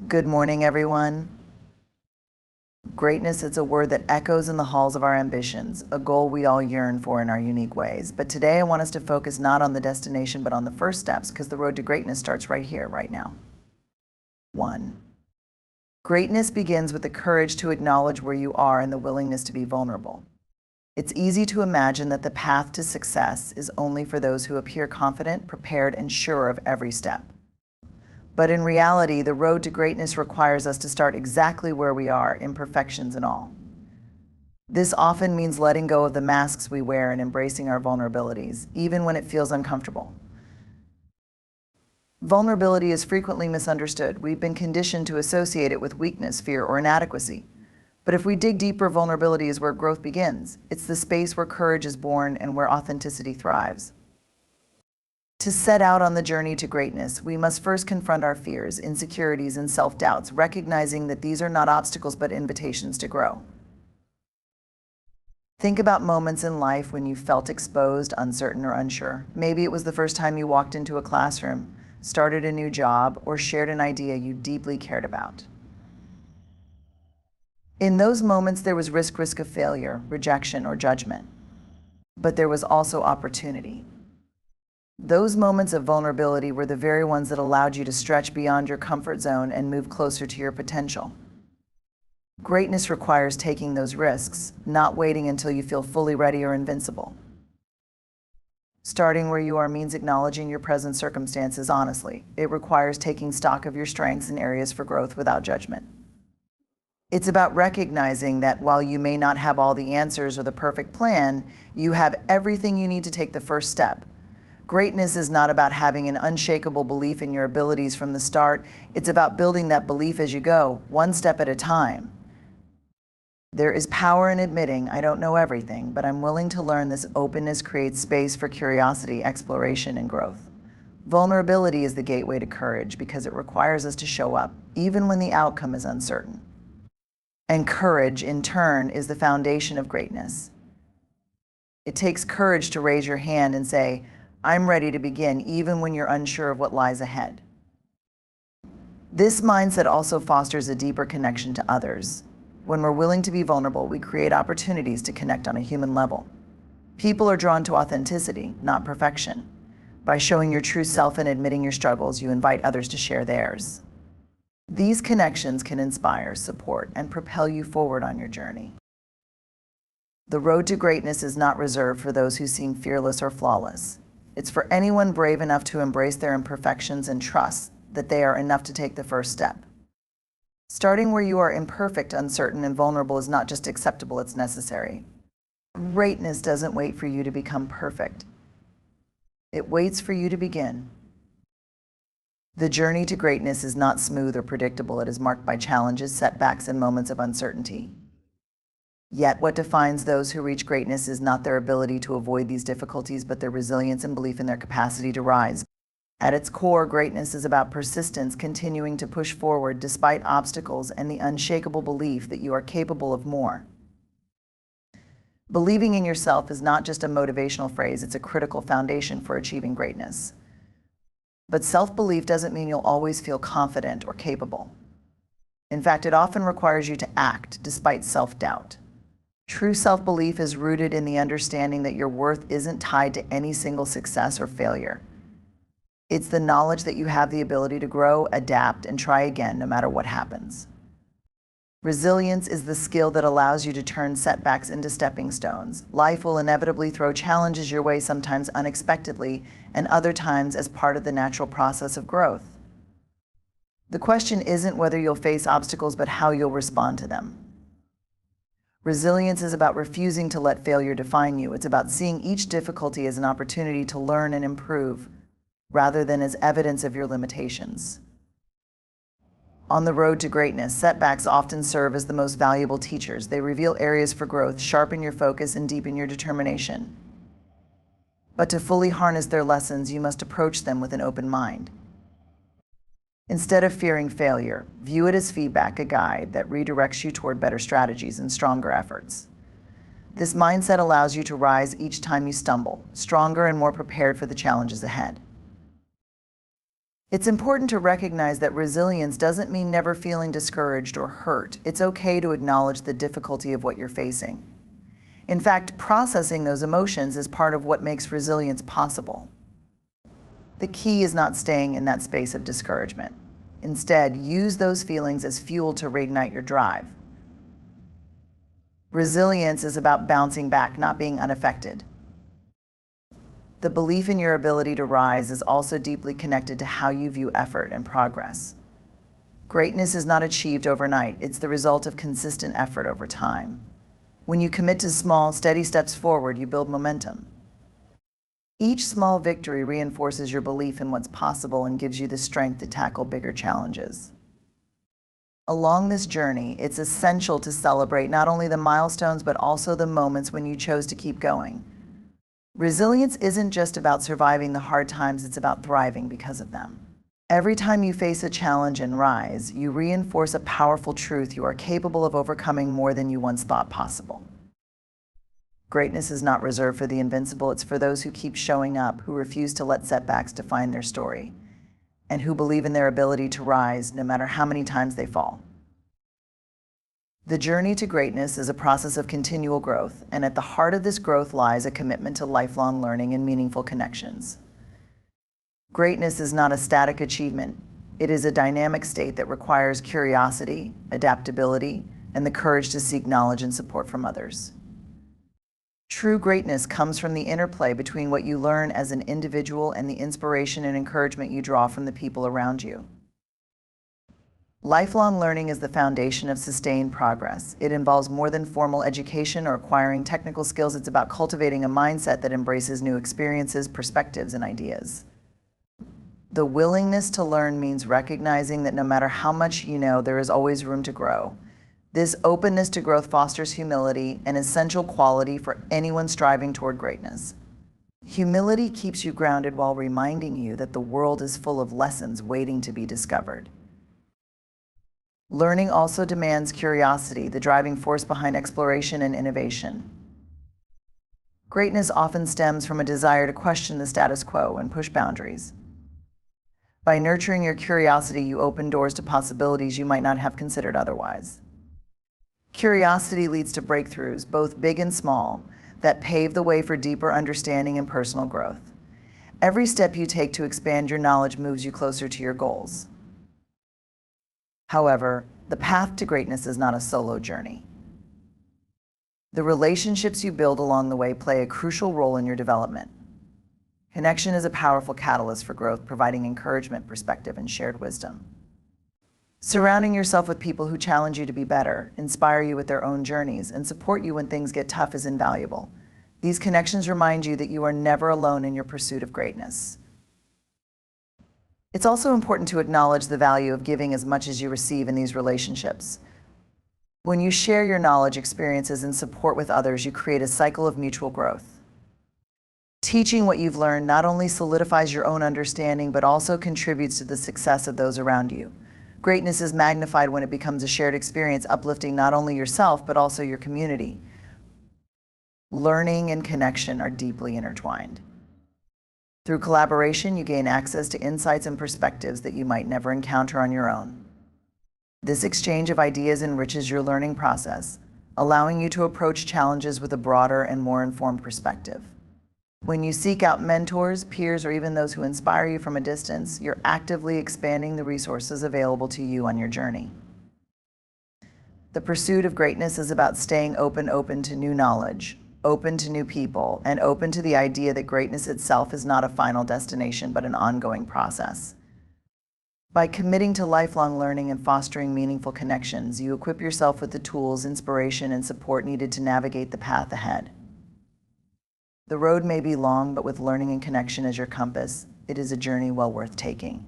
Good morning, everyone. Greatness is a word that echoes in the halls of our ambitions, a goal we all yearn for in our unique ways. But today I want us to focus not on the destination, but on the first steps, because the road to greatness starts right here, right now. 1. Greatness begins with the courage to acknowledge where you are and the willingness to be vulnerable. It's easy to imagine that the path to success is only for those who appear confident, prepared, and sure of every step. But in reality, the road to greatness requires us to start exactly where we are, imperfections and all. This often means letting go of the masks we wear and embracing our vulnerabilities, even when it feels uncomfortable. Vulnerability is frequently misunderstood. We've been conditioned to associate it with weakness, fear, or inadequacy. But if we dig deeper, vulnerability is where growth begins. It's the space where courage is born and where authenticity thrives. To set out on the journey to greatness, we must first confront our fears, insecurities, and self-doubts, recognizing that these are not obstacles but invitations to grow. Think about moments in life when you felt exposed, uncertain, or unsure. Maybe it was the first time you walked into a classroom, started a new job, or shared an idea you deeply cared about. In those moments, there was risk of failure, rejection, or judgment. But there was also opportunity. Those moments of vulnerability were the very ones that allowed you to stretch beyond your comfort zone and move closer to your potential. Greatness requires taking those risks, not waiting until you feel fully ready or invincible. Starting where you are means acknowledging your present circumstances honestly. It requires taking stock of your strengths and areas for growth without judgment. It's about recognizing that while you may not have all the answers or the perfect plan, you have everything you need to take the first step. Greatness is not about having an unshakable belief in your abilities from the start. It's about building that belief as you go, one step at a time. There is power in admitting, I don't know everything, but I'm willing to learn. This openness creates space for curiosity, exploration, and growth. Vulnerability is the gateway to courage because it requires us to show up, even when the outcome is uncertain. And courage, in turn, is the foundation of greatness. It takes courage to raise your hand and say, I'm ready to begin, even when you're unsure of what lies ahead. This mindset also fosters a deeper connection to others. When we're willing to be vulnerable, we create opportunities to connect on a human level. People are drawn to authenticity, not perfection. By showing your true self and admitting your struggles, you invite others to share theirs. These connections can inspire, support, and propel you forward on your journey. The road to greatness is not reserved for those who seem fearless or flawless. It's for anyone brave enough to embrace their imperfections and trust that they are enough to take the first step. Starting where you are imperfect, uncertain, and vulnerable is not just acceptable, it's necessary. Greatness doesn't wait for you to become perfect. It waits for you to begin. The journey to greatness is not smooth or predictable. It is marked by challenges, setbacks, and moments of uncertainty. Yet what defines those who reach greatness is not their ability to avoid these difficulties, but their resilience and belief in their capacity to rise. At its core, greatness is about persistence, continuing to push forward despite obstacles, and the unshakable belief that you are capable of more. Believing in yourself is not just a motivational phrase, it's a critical foundation for achieving greatness. But self-belief doesn't mean you'll always feel confident or capable. In fact, it often requires you to act despite self-doubt. True self-belief is rooted in the understanding that your worth isn't tied to any single success or failure. It's the knowledge that you have the ability to grow, adapt, and try again no matter what happens. Resilience is the skill that allows you to turn setbacks into stepping stones. Life will inevitably throw challenges your way, sometimes unexpectedly, and other times as part of the natural process of growth. The question isn't whether you'll face obstacles, but how you'll respond to them. Resilience is about refusing to let failure define you. It's about seeing each difficulty as an opportunity to learn and improve, rather than as evidence of your limitations. On the road to greatness, setbacks often serve as the most valuable teachers. They reveal areas for growth, sharpen your focus, and deepen your determination. But to fully harness their lessons, you must approach them with an open mind. Instead of fearing failure, view it as feedback, a guide that redirects you toward better strategies and stronger efforts. This mindset allows you to rise each time you stumble, stronger and more prepared for the challenges ahead. It's important to recognize that resilience doesn't mean never feeling discouraged or hurt. It's okay to acknowledge the difficulty of what you're facing. In fact, processing those emotions is part of what makes resilience possible. The key is not staying in that space of discouragement. Instead, use those feelings as fuel to reignite your drive. Resilience is about bouncing back, not being unaffected. The belief in your ability to rise is also deeply connected to how you view effort and progress. Greatness is not achieved overnight. It's the result of consistent effort over time. When you commit to small, steady steps forward, you build momentum. Each small victory reinforces your belief in what's possible and gives you the strength to tackle bigger challenges. Along this journey, it's essential to celebrate not only the milestones, but also the moments when you chose to keep going. Resilience isn't just about surviving the hard times, it's about thriving because of them. Every time you face a challenge and rise, you reinforce a powerful truth: you are capable of overcoming more than you once thought possible. Greatness is not reserved for the invincible, it's for those who keep showing up, who refuse to let setbacks define their story, and who believe in their ability to rise no matter how many times they fall. The journey to greatness is a process of continual growth, and at the heart of this growth lies a commitment to lifelong learning and meaningful connections. Greatness is not a static achievement. It is a dynamic state that requires curiosity, adaptability, and the courage to seek knowledge and support from others. True greatness comes from the interplay between what you learn as an individual and the inspiration and encouragement you draw from the people around you. Lifelong learning is the foundation of sustained progress. It involves more than formal education or acquiring technical skills. It's about cultivating a mindset that embraces new experiences, perspectives, and ideas. The willingness to learn means recognizing that no matter how much you know, there is always room to grow. This openness to growth fosters humility, an essential quality for anyone striving toward greatness. Humility keeps you grounded while reminding you that the world is full of lessons waiting to be discovered. Learning also demands curiosity, the driving force behind exploration and innovation. Greatness often stems from a desire to question the status quo and push boundaries. By nurturing your curiosity, you open doors to possibilities you might not have considered otherwise. Curiosity leads to breakthroughs, both big and small, that pave the way for deeper understanding and personal growth. Every step you take to expand your knowledge moves you closer to your goals. However, the path to greatness is not a solo journey. The relationships you build along the way play a crucial role in your development. Connection is a powerful catalyst for growth, providing encouragement, perspective, and shared wisdom. Surrounding yourself with people who challenge you to be better, inspire you with their own journeys, and support you when things get tough is invaluable. These connections remind you that you are never alone in your pursuit of greatness. It's also important to acknowledge the value of giving as much as you receive in these relationships. When you share your knowledge, experiences, and support with others, you create a cycle of mutual growth. Teaching what you've learned not only solidifies your own understanding, but also contributes to the success of those around you. Greatness is magnified when it becomes a shared experience, uplifting not only yourself, but also your community. Learning and connection are deeply intertwined. Through collaboration, you gain access to insights and perspectives that you might never encounter on your own. This exchange of ideas enriches your learning process, allowing you to approach challenges with a broader and more informed perspective. When you seek out mentors, peers, or even those who inspire you from a distance, you're actively expanding the resources available to you on your journey. The pursuit of greatness is about staying open to new knowledge, open to new people, and open to the idea that greatness itself is not a final destination, but an ongoing process. By committing to lifelong learning and fostering meaningful connections, you equip yourself with the tools, inspiration, and support needed to navigate the path ahead. The road may be long, but with learning and connection as your compass, it is a journey well worth taking.